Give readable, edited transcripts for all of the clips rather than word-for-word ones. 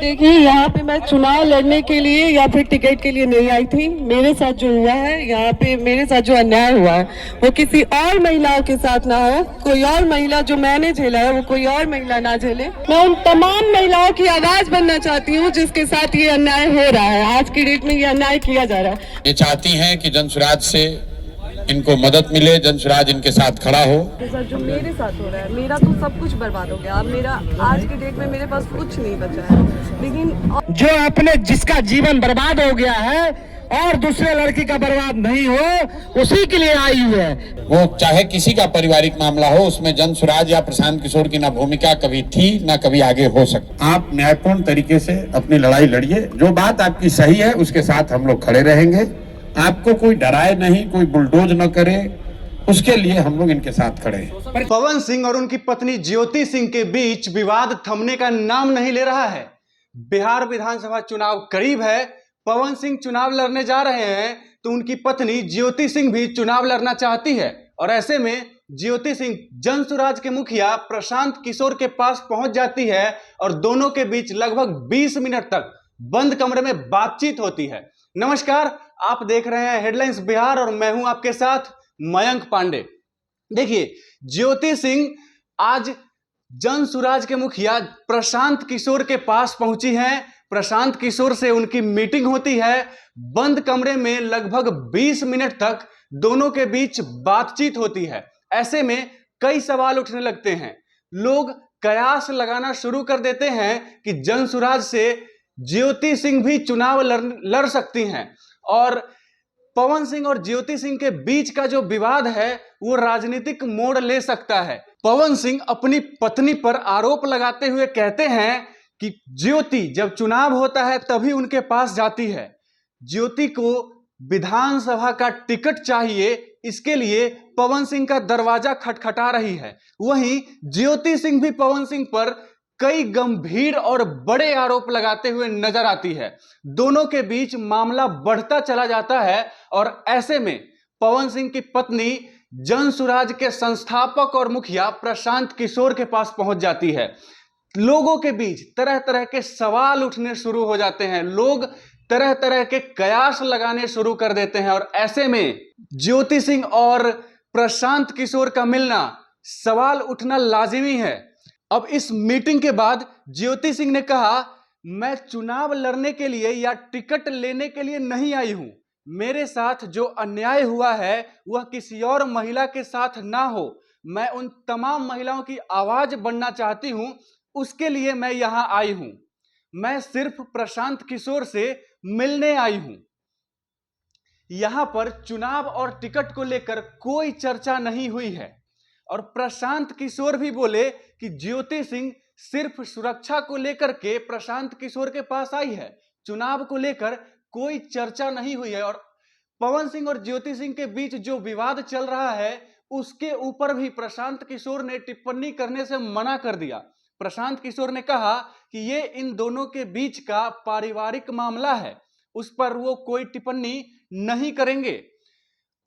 देखिए, यहाँ पे मैं चुनाव लड़ने के लिए या फिर टिकट के लिए नहीं आई थी। मेरे साथ जो हुआ है, यहाँ पे मेरे साथ जो अन्याय हुआ है वो किसी और महिलाओं के साथ ना हो। कोई और महिला जो मैंने झेला है वो कोई और महिला ना झेले। मैं उन तमाम महिलाओं की आवाज बनना चाहती हूँ जिसके साथ ये अन्याय हो रहा है। आज की डेट में ये अन्याय किया जा रहा है। ये चाहती हैं कि जनसुराज से इनको मदद मिले, जनसुराज इनके साथ खड़ा हो। जो मेरे साथ हो रहा है, मेरा तो सब कुछ बर्बाद हो गया। अब मेरा आज की डेट में मेरे पास कुछ नहीं बचा है। लेकिन जो अपने जिसका जीवन बर्बाद हो गया है और दूसरे लड़की का बर्बाद नहीं हो, उसी के लिए आई हुई है। वो चाहे किसी का पारिवारिक मामला हो, उसमें जनसुराज या प्रशांत किशोर की ना भूमिका कभी थी ना कभी आगे हो सकती। आप न्यायपूर्ण तरीके से अपनी लड़ाई लड़िए। जो बात आपकी सही है उसके साथ हम लोग खड़े रहेंगे। आपको कोई डराए नहीं, कोई बुलडोज न करे, उसके लिए हम लोग इनके साथ खड़े हैं। पवन सिंह और उनकी पत्नी ज्योति सिंह के बीच विवाद थमने का नाम नहीं ले रहा है। बिहार विधानसभा चुनाव करीब है। पवन सिंह चुनाव लड़ने जा रहे हैं तो उनकी पत्नी ज्योति सिंह भी चुनाव लड़ना चाहती है। और ऐसे में ज्योति सिंह जनसुराज के मुखिया प्रशांत किशोर के पास पहुंच जाती है और दोनों के बीच लगभग 20 मिनट तक बंद कमरे में बातचीत होती है। नमस्कार, आप देख रहे हैं हेडलाइंस बिहार और मैं हूं आपके साथ मयंक पांडे। देखिए, ज्योति सिंह आज जनसुराज के मुखिया प्रशांत किशोर के पास पहुंची हैं। प्रशांत किशोर से उनकी मीटिंग होती है। बंद कमरे में लगभग 20 मिनट तक दोनों के बीच बातचीत होती है। ऐसे में कई सवाल उठने लगते हैं। लोग कयास लगाना शुरू कर देते हैं कि जनसुराज से ज्योति सिंह भी चुनाव लड़ सकती हैं और पवन सिंह और ज्योति सिंह के बीच का जो विवाद है वो राजनीतिक मोड़ ले सकता है। पवन सिंह अपनी पत्नी पर आरोप लगाते हुए कहते हैं कि ज्योति जब चुनाव होता है तभी उनके पास जाती है। ज्योति को विधानसभा का टिकट चाहिए, इसके लिए पवन सिंह का दरवाजा खटखटा रही है। वहीं ज्योति सिंह भी पवन सिंह पर कई गंभीर और बड़े आरोप लगाते हुए नजर आती है। दोनों के बीच मामला बढ़ता चला जाता है और ऐसे में पवन सिंह की पत्नी जनसुराज के संस्थापक और मुखिया प्रशांत किशोर के पास पहुंच जाती है। लोगों के बीच तरह तरह के सवाल उठने शुरू हो जाते हैं। लोग तरह तरह के कयास लगाने शुरू कर देते हैं और ऐसे में ज्योति सिंह और प्रशांत किशोर का मिलना, सवाल उठना लाजिमी है। अब इस मीटिंग के बाद ज्योति सिंह ने कहा, मैं चुनाव लड़ने के लिए या टिकट लेने के लिए नहीं आई हूं। मेरे साथ जो अन्याय हुआ है वह किसी और महिला के साथ ना हो। मैं उन तमाम महिलाओं की आवाज बनना चाहती हूं, उसके लिए मैं यहां आई हूं। मैं सिर्फ प्रशांत किशोर से मिलने आई हूं। यहां पर चुनाव और टिकट को लेकर कोई चर्चा नहीं हुई है। और प्रशांत किशोर भी बोले कि ज्योति सिंह सिर्फ सुरक्षा को लेकर के प्रशांत किशोर के पास आई है, चुनाव को लेकर कोई चर्चा नहीं हुई है। और पवन सिंह और ज्योति सिंह के बीच जो विवाद चल रहा है उसके ऊपर भी प्रशांत किशोर ने टिप्पणी करने से मना कर दिया। प्रशांत किशोर ने कहा कि ये इन दोनों के बीच का पारिवारिक मामला है, उस पर वो कोई टिप्पणी नहीं करेंगे।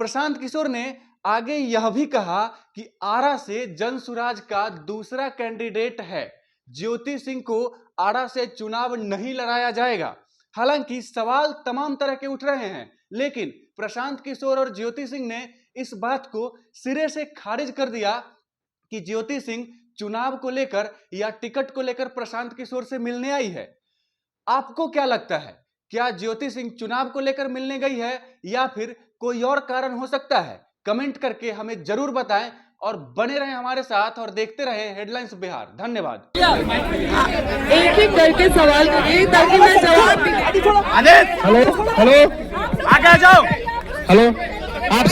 प्रशांत किशोर ने आगे यह भी कहा कि आरा से जनसुराज का दूसरा कैंडिडेट है, ज्योति सिंह को आरा से चुनाव नहीं लड़ाया जाएगा। हालांकि सवाल तमाम तरह के उठ रहे हैं, लेकिन प्रशांत किशोर और ज्योति सिंह ने इस बात को सिरे से खारिज कर दिया कि ज्योति सिंह चुनाव को लेकर या टिकट को लेकर प्रशांत किशोर से मिलने आई है। आपको क्या लगता है, क्या ज्योति सिंह चुनाव को लेकर मिलने गई है या फिर कोई और कारण हो सकता है? कमेंट करके हमें जरूर बताएं और बने रहें हमारे साथ और देखते रहें हेडलाइंस बिहार। धन्यवाद। एक एक करके सवाल करिए ताकि मैं जवाब हेलो, आगे जाओ। हेलो, आप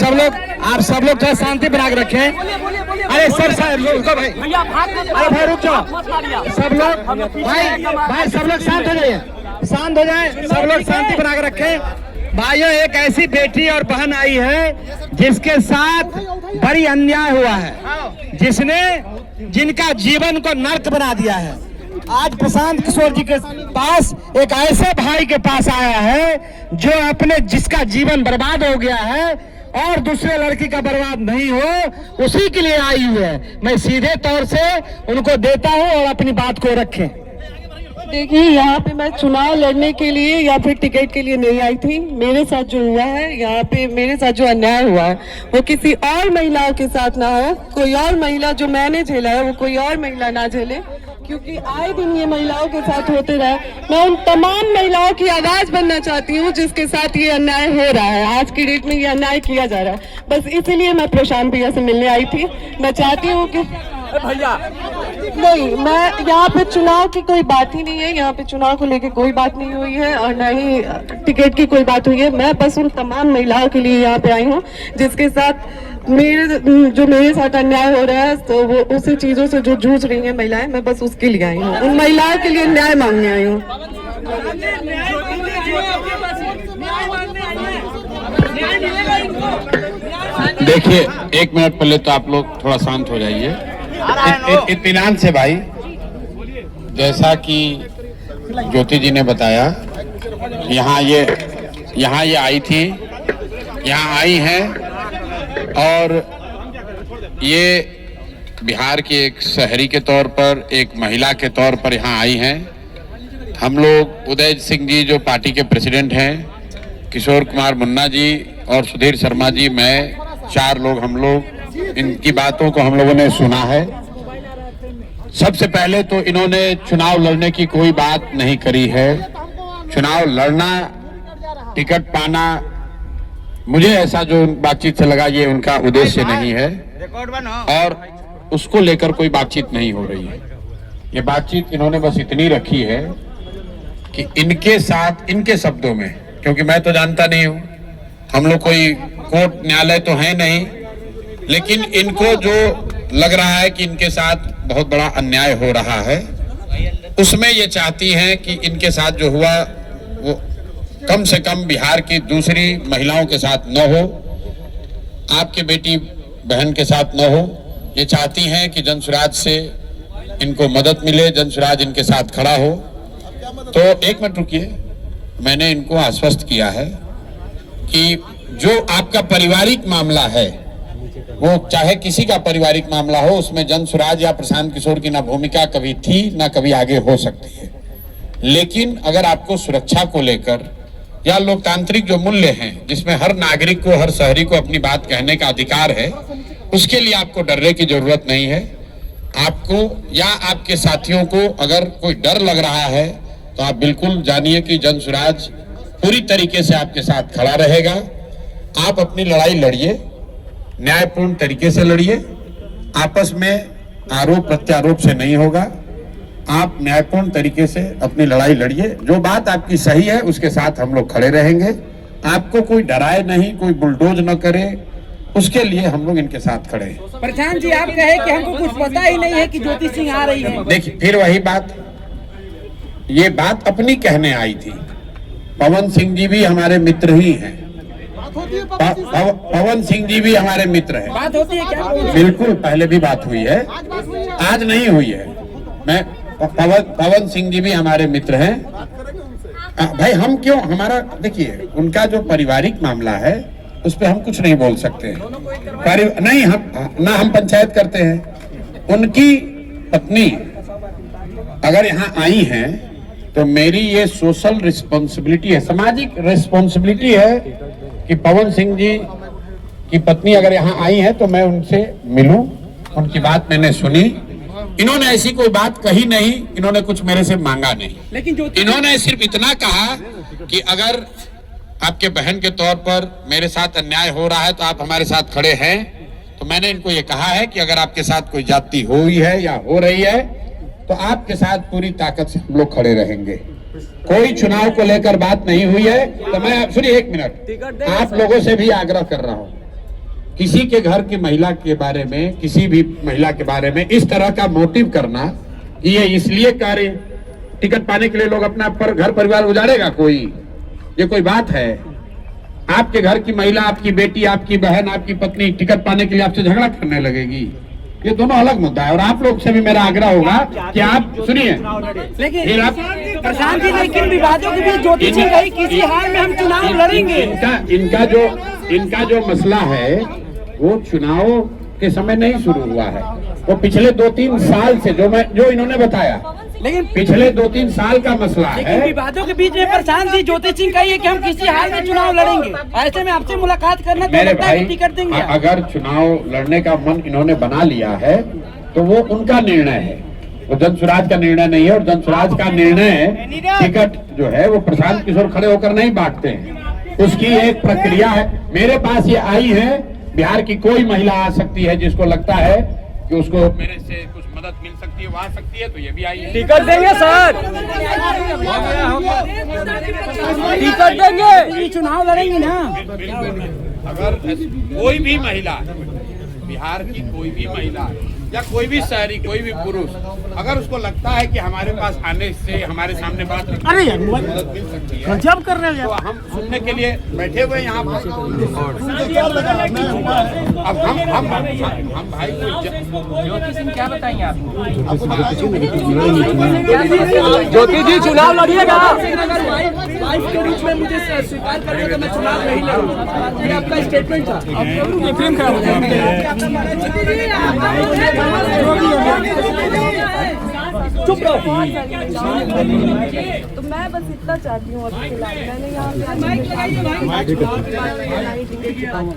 सब लोग थोड़ा शांति बना के रखें। अरे सर रुको भाई, अरे भाई रुक जाओ। सब लोग भाई सब लोग शांत हो जाइए, सब लोग शांति बना के रखें। भाइयों, एक ऐसी बेटी और बहन आई है जिसके साथ बड़ी अन्याय हुआ है, जिनका जीवन को नर्क बना दिया है। आज प्रशांत किशोर जी के पास एक ऐसे भाई के पास आया है जो अपने जिसका जीवन बर्बाद हो गया है और दूसरे लड़की का बर्बाद नहीं हो, उसी के लिए आई हुई है। मैं सीधे तौर से उनको देता हूं और अपनी बात को रखें। देखिए, यहाँ पे मैं चुनाव लड़ने के लिए या फिर टिकट के लिए नहीं आई थी। मेरे साथ जो हुआ है, यहाँ पे मेरे साथ जो अन्याय हुआ है, वो किसी और महिलाओं के साथ ना हो। कोई और महिला जो मैंने झेला है, वो कोई और महिला ना झेले, क्योंकि आए दिन ये महिलाओं के साथ होते रहे। मैं उन तमाम महिलाओं की आवाज बनना चाहती हूँ जिसके साथ ये अन्याय हो रहा है, आज की डेट में ये अन्याय किया जा रहा है। बस इसीलिए मैं प्रशांत भैया से मिलने आई थी। मैं चाहती हूँ कि भैया नहीं, मैं यहाँ पे चुनाव की कोई बात ही नहीं है, यहाँ पे चुनाव को लेके कोई बात नहीं हुई है और न ही टिकट की कोई बात हुई है। मैं बस उन तमाम महिलाओं के लिए यहाँ पे आई हूँ जिसके साथ मेरे साथ अन्याय हो रहा है, तो वो उसी चीजों से जो जूझ रही हैं महिलाएं, मैं बस उसके लिए आई हूँ, उन महिलाओं के लिए न्याय मांगने आई हूँ। देखिए, एक मिनट पहले तो आप लोग थोड़ा शांत हो जाइए, इत्मीनान से भाई। जैसा कि ज्योति जी ने बताया, यहाँ ये आई थी, यहाँ आई हैं और ये बिहार की एक शहरी के तौर पर, एक महिला के तौर पर यहाँ आई हैं। हम लोग उदय सिंह जी जो पार्टी के प्रेसिडेंट हैं, किशोर कुमार मुन्ना जी और सुधीर शर्मा जी, मैं 4 लोग, हम लोग इनकी बातों को हम लोगों ने सुना है। सबसे पहले तो इन्होंने चुनाव लड़ने की कोई बात नहीं करी है। चुनाव लड़ना, टिकट पाना, मुझे ऐसा जो बातचीत से लगा, ये उनका उद्देश्य नहीं है और उसको लेकर कोई बातचीत नहीं हो रही है। ये बातचीत इन्होंने बस इतनी रखी है कि इनके साथ, इनके शब्दों में, क्योंकि मैं तो जानता नहीं हूं, हम लोग कोई कोर्ट न्यायालय तो है नहीं, लेकिन इनको जो लग रहा है कि इनके साथ बहुत बड़ा अन्याय हो रहा है, उसमें ये चाहती हैं कि इनके साथ जो हुआ वो कम से कम बिहार की दूसरी महिलाओं के साथ न हो, आपकी बेटी बहन के साथ न हो। ये चाहती हैं कि जनसुराज से इनको मदद मिले, जनसुराज इनके साथ खड़ा हो। तो एक मिनट रुकिए, मैंने इनको आश्वस्त किया है कि जो आपका पारिवारिक मामला है, वो चाहे किसी का पारिवारिक मामला हो, उसमें जनसुराज या प्रशांत किशोर की ना भूमिका कभी थी ना कभी आगे हो सकती है। लेकिन अगर आपको सुरक्षा को लेकर या लोकतांत्रिक जो मूल्य हैं, जिसमें हर नागरिक को, हर शहरी को अपनी बात कहने का अधिकार है, उसके लिए आपको डरने की जरूरत नहीं है। आपको या आपके साथियों को अगर कोई डर लग रहा है तो आप बिल्कुल जानिए कि जनसुराज पूरी तरीके से आपके साथ खड़ा रहेगा। आप अपनी लड़ाई लड़िए, न्यायपूर्ण तरीके से लड़िए, आपस में आरोप प्रत्यारोप से नहीं होगा। आप न्यायपूर्ण तरीके से अपनी लड़ाई लड़िए, जो बात आपकी सही है उसके साथ हम लोग खड़े रहेंगे। आपको कोई डराए नहीं, कोई बुलडोज न करे, उसके लिए हम लोग इनके साथ खड़े हैं। प्रशांत जी, आप कहे कि हमको कुछ पता ही नहीं है कि ज्योति सिंह आ रही है। देखिए, फिर वही बात, ये बात अपनी कहने आई थी। पवन सिंह जी भी हमारे मित्र ही हैं। पवन सिंह जी भी हमारे मित्र हैं। बात होती है क्या? बिल्कुल, पहले भी बात हुई है, आज नहीं हुई है। मैं पवन सिंह जी भी हमारे मित्र हैं। भाई हम क्यों, हमारा देखिए, उनका जो पारिवारिक मामला है उस पर हम कुछ नहीं बोल सकते हैं। नहीं, हम पंचायत करते हैं। उनकी पत्नी अगर यहाँ आई हैं तो मेरी ये सोशल रिस्पॉन्सिबिलिटी है, सामाजिक रिस्पॉन्सिबिलिटी है कि पवन सिंह जी की पत्नी अगर यहाँ आई है तो मैं उनसे मिलूं, उनकी बात मैंने सुनी। इन्होंने ऐसी कोई बात कही नहीं, इन्होंने कुछ मेरे से मांगा नहीं, लेकिन जो इन्होंने सिर्फ इतना कहा कि अगर आपके बहन के तौर पर मेरे साथ अन्याय हो रहा है तो आप हमारे साथ खड़े हैं। तो मैंने इनको ये कहा है कि अगर आपके साथ कोई जाति हुई है या हो रही है तो आपके साथ पूरी ताकत से हम लोग खड़े रहेंगे। कोई चुनाव को लेकर बात नहीं हुई है। तो मैं सुनिए, एक मिनट, आप लोगों से भी आग्रह कर रहा हूं, किसी के घर की महिला के बारे में, किसी भी महिला के बारे में इस तरह का मोटिव करना कि ये इसलिए कार्य टिकट पाने के लिए लोग अपना घर परिवार उजाड़ेगा, ये कोई बात है? आपके घर की महिला, आपकी बेटी, आपकी बहन, आपकी पत्नी टिकट पाने के लिए आपसे झगड़ा करने लगेगी? ये दोनों अलग मुद्दा है। और आप लोग से भी मेरा आग्रह होगा कि आप सुनिए, लेकिन आप प्रशांत जी, लेकिन विवादों के बीच ज्योति सिंह कही किसी हाल में हम चुनाव लड़ेंगे। इनका जो मसला है वो चुनाव के समय नहीं शुरू हुआ है, वो पिछले 2-3 साल से जो इन्होंने बताया लेकिन पिछले 2-3 साल का मसला लेकिन है। विवादों के बीच में प्रशांत जी ज्योति सिंह कही है कि हम किसी हाल में चुनाव लड़ेंगे। ऐसे में आपसे मुलाकात करना तो मेरे लगता है भाई, कि टिकट देंगे। अगर चुनाव लड़ने का मन इन्होंने बना लिया है तो वो उनका निर्णय है, वो जन स्वराज का निर्णय नहीं है। और जन स्वराज का निर्णय टिकट जो है वो प्रशांत किशोर खड़े होकर नहीं बांटते हैं, उसकी एक प्रक्रिया है। मेरे पास ये आई है, बिहार की कोई महिला आ सकती है जिसको लगता है कि उसको मेरे से कुछ मदद मिल सकती है, वो आ सकती है, तो ये भी आई है। टिकट देंगे सर, टिकट देंगे, चुनाव लड़ेंगे ना। अगर कोई भी महिला, बिहार की कोई भी महिला या कोई भी शहरी, कोई भी पुरुष, अगर उसको लगता है कि हमारे पास आने से हमारे सामने बात अरे यार मदद मिल सकती है, जब कर रहे हैं तो हम सुनने के लिए बैठे हुए यहाँ पर। अब हम भाई ज्योति सिंह क्या बताएंगे आप? ज्योति जी चुनाव लड़िएगा। वाइफ के रूप में मुझे स्वीकार करने का मैं चुनाव नहीं लड़ूंगा, ये आपका स्टेटमेंट था। अब फिल्म खराब हो चुप रहो। तो मैं बस इतना चाहती हूँ अभी फिलहाल, मैंने यहाँ पे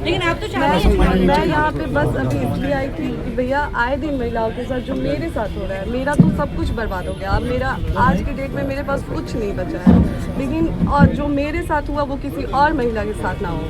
लेकिन आप तो चाहते हैं मैं यहाँ पे बस अभी इसलिए आई थी कि भैया आए दिन महिलाओं के साथ जो मेरे साथ हो रहा है, मेरा तो सब कुछ बर्बाद हो गया। अब मेरा आज की डेट में मेरे पास कुछ नहीं बचा है, लेकिन और जो मेरे साथ हुआ वो किसी और महिला के साथ ना हो।